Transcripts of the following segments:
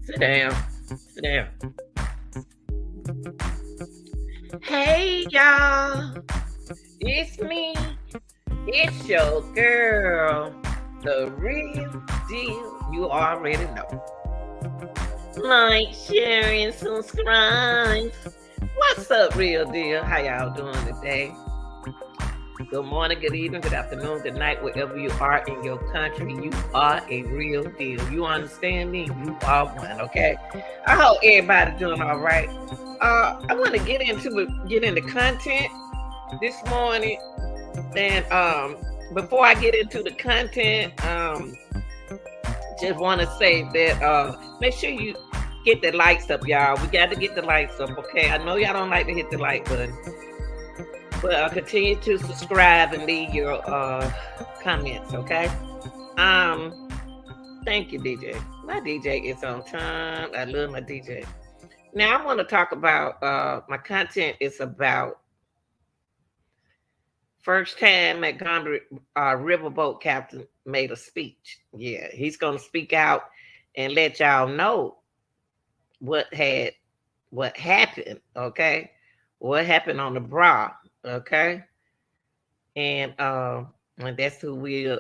Sit down. Sit down. Hey, y'all. It's me. It's your girl. The real deal. You already know. Like, share, and subscribe. What's up, real deal? How y'all doing today? Good morning, good evening, good afternoon, good night, wherever you are in your country. You are a real deal. You understand me? You are one, okay? I hope everybody doing all right. I want to get into content this morning, and before I get into the content, just want to say that make sure you get the likes up, y'all. We got to get the likes up, okay? I know y'all don't like to hit the like button, but continue to subscribe and leave your comments, okay? Um, Thank you, DJ. My DJ is on time. I love my DJ. Now I want to talk about my content is about first time Montgomery riverboat captain made a speech. Yeah, he's gonna speak out and let y'all know what had what happened. Okay, what happened on the bra. Okay, and that's who we'll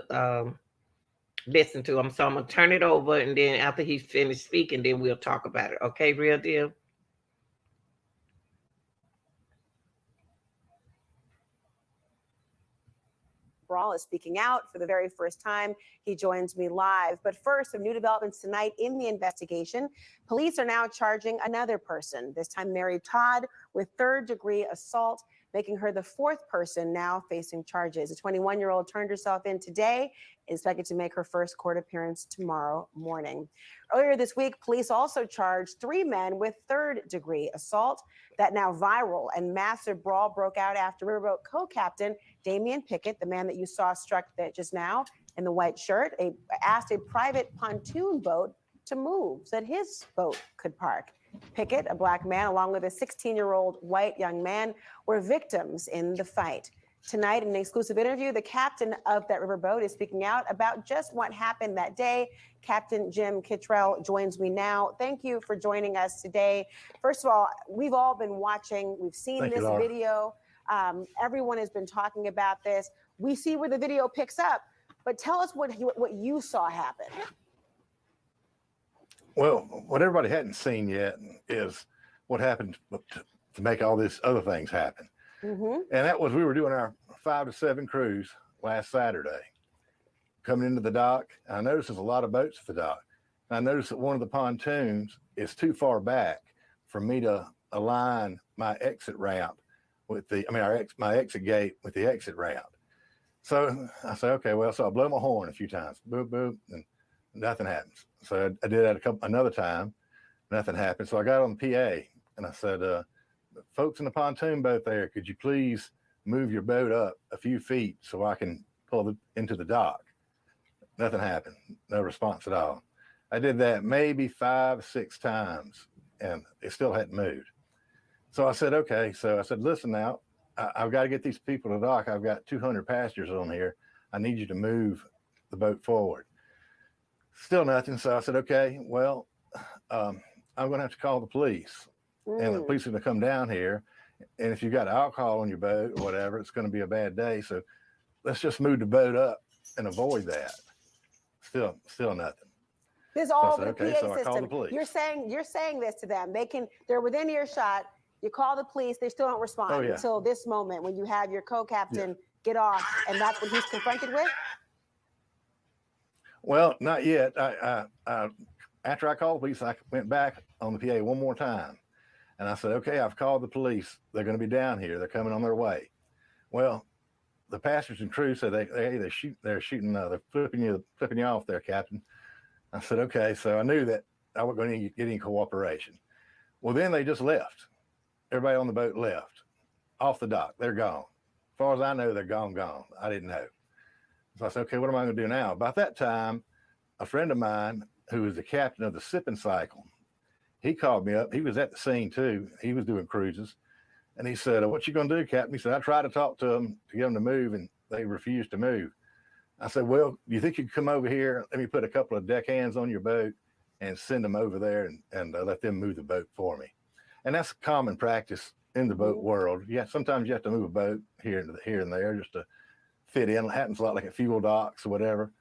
listen to him. So I'm gonna turn it over, and then after he's finished speaking, then we'll talk about it. Okay, real deal. Brawl is speaking out for the very first time. He joins me live. But first, some new developments tonight in the investigation. Police are now charging another person, this time Mary Todd, with third-degree assault, making her the fourth person now facing charges. The 21-year-old turned herself in today, is expected to make her first court appearance tomorrow morning. Earlier this week, police also charged three men with third-degree assault. That now viral and massive brawl broke out after Riverboat co-captain Damian Pickett, the man that you saw struck just now in the white shirt, asked a private pontoon boat to move so that his boat could park. Pickett, a black man, along with a 16-year-old white young man, were victims in the fight. Tonight, in an exclusive interview, the captain of that riverboat is speaking out about just what happened that day. Captain Jim Kittrell joins me now. Thank you for joining us today. First of all, we've all been watching. We've seen this video. Everyone has been talking about this. We see where the video picks up, but tell us what you saw happen. Well, what everybody hadn't seen yet is what happened to make all these other things happen. And that was we were doing our 5 to 7 cruise last Saturday, coming into the dock. I noticed there's a lot of boats at the dock. I noticed that one of the pontoons is too far back for me to align my exit ramp with my exit gate with the exit ramp. So I said, okay, well, so I blow my horn a few times, boop, boop, and nothing happens. So I did that another time, nothing happened. So I got on the PA and I said, folks in the pontoon boat there, could you please move your boat up a few feet so I can pull into the dock? Nothing happened, no response at all. I did that maybe 5, 6 times and it still hadn't moved. So I said, okay. So I said, listen now, I've got to get these people to the dock. I've got 200 passengers on here. I need you to move the boat forward. Still nothing. So I said, okay, well, I'm going to have to call the police. And the police are going to come down here. And if you've got alcohol on your boat or whatever, it's going to be a bad day. So let's just move the boat up and avoid that. Still nothing. This is all so the okay, PA so system. I called the police. You're saying this to them. They're within earshot. You call the police, they still don't respond until this moment when you have your co-captain get off, and that's what he's confronted with? Well, not yet. I after I called the police, I went back on the PA one more time. And I said, okay, I've called the police. They're going to be down here. They're coming on their way. Well, the passengers and crew said they're shooting, they're flipping you off there, Captain. I said, okay. So I knew that I wasn't going to get any cooperation. Well, then they just left. Everybody on the boat left off the dock. They're gone. As far as I know, they're gone. I didn't know. So I said, okay, what am I going to do now? About that time, a friend of mine who was the captain of the Sipping Cycle, he called me up. He was at the scene too. He was doing cruises. And he said, what you going to do, Captain? He said, I tried to talk to them to get them to move and they refused to move. I said, well, do you think you could come over here? Let me put a couple of deckhands on your boat and send them over there and let them move the boat for me. And that's common practice in the boat world. Yeah, sometimes you have to move a boat here and there just to fit in. It happens a lot like at fuel docks or whatever.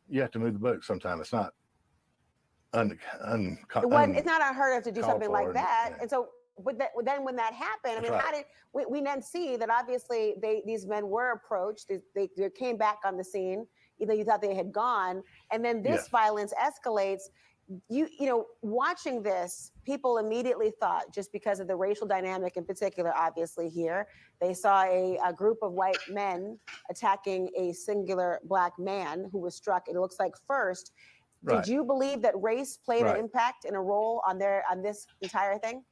You have to move the boat sometimes. It's not it's not unheard of to do something like that. Yeah. And so then when that happened, I mean, how did we then see that obviously these men were approached, they came back on the scene, either you thought they had gone, and then this violence escalates. You know, watching this, people immediately thought, just because of the racial dynamic in particular, obviously here, they saw a group of white men attacking a singular black man who was struck, it looks like first. Did you believe that race played an impact and a role on this entire thing?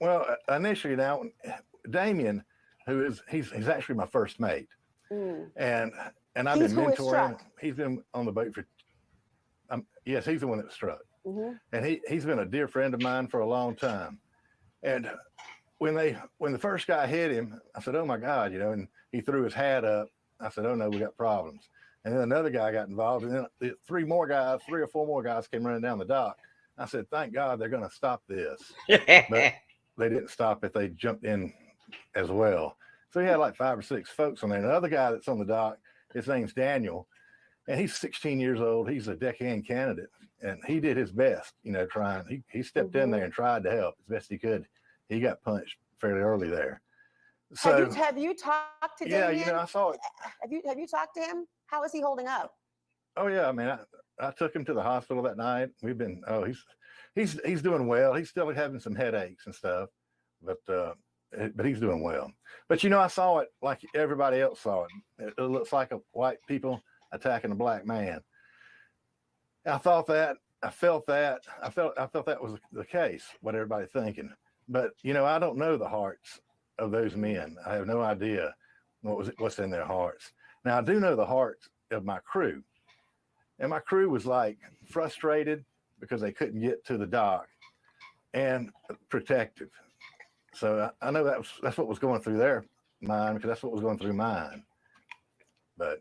Well, initially, now Damien, he's actually my first mate, and I've been mentoring him. He's been on the boat for. Yes, he's the one that was struck, and he's been a dear friend of mine for a long time. And when the first guy hit him, I said, "Oh my God," you know, and he threw his hat up. I said, "Oh no, we got problems." And then another guy got involved, and then 3 or 4 more guys came running down the dock. I said, "Thank God they're going to stop this," but they didn't stop it. They jumped in as well. So he had like 5 or 6 folks on there. And the other guy that's on the dock, his name's Daniel. And he's 16 years old. He's a deckhand candidate, and he did his best, you know, trying. He stepped in there and tried to help as best he could. He got punched fairly early there. So have you talked to Damien? Yeah, you know, I saw it. Have you talked to him? How is he holding up? Oh yeah, I mean, I took him to the hospital that night. We've been he's doing well. He's still having some headaches and stuff, but he's doing well. But you know, I saw it like everybody else saw it. It looks like a white people attacking a black man. I thought that, I felt that was the case, what everybody's thinking. But you know, I don't know the hearts of those men. I have no idea what's in their hearts. Now I do know the hearts of my crew. And my crew was like frustrated because they couldn't get to the dock, and protective. So I know that's what was going through their mind, because that's what was going through mine. But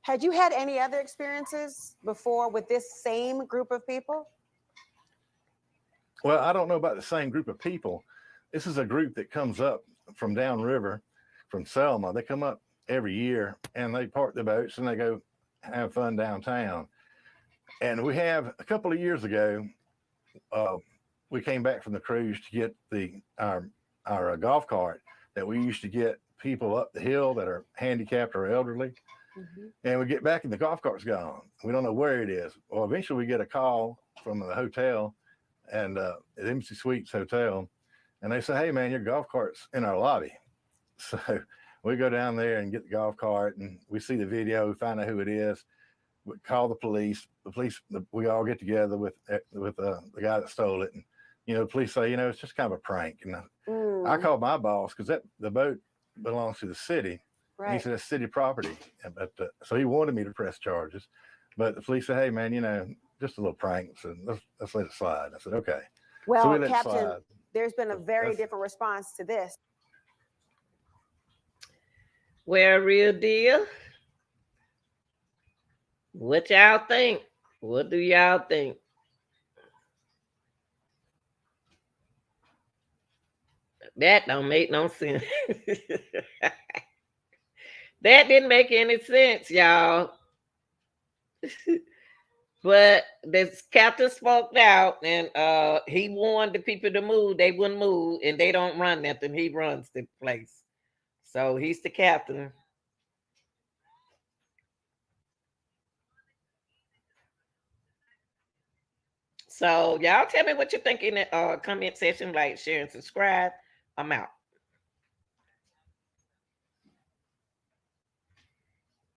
had you had any other experiences before with this same group of people? Well, I don't know about the same group of people. This is a group that comes up from downriver, from Selma. They come up every year and they park the boats and they go have fun downtown. And we have, a couple of years ago, we came back from the cruise to get our golf cart that we used to get people up the hill that are handicapped or elderly. And we get back and the golf cart's gone. We don't know where it is. Well, eventually we get a call from the hotel, and at Embassy Suites Hotel, and they say, "Hey man, your golf cart's in our lobby." So we go down there and get the golf cart, and we see the video, we find out who it is. We call the police. We all get together with the guy that stole it, and you know, the police say, you know, it's just kind of a prank. And I called my boss, because the boat belongs to the city. Right. He said it's city property, but so he wanted me to press charges, but the police said, "Hey man, you know, just a little prank, so let's let it slide." I said, "Okay." Well, so Captain, there's been a very different response to this. Well, real deal. What y'all think? What do y'all think? That don't make no sense. That didn't make any sense, y'all. But this captain spoke out, and he warned the people to move. They wouldn't move, and they don't run nothing. He runs the place. So he's the captain. So y'all tell me what you think in the comment section. Like, share, and subscribe. I'm out.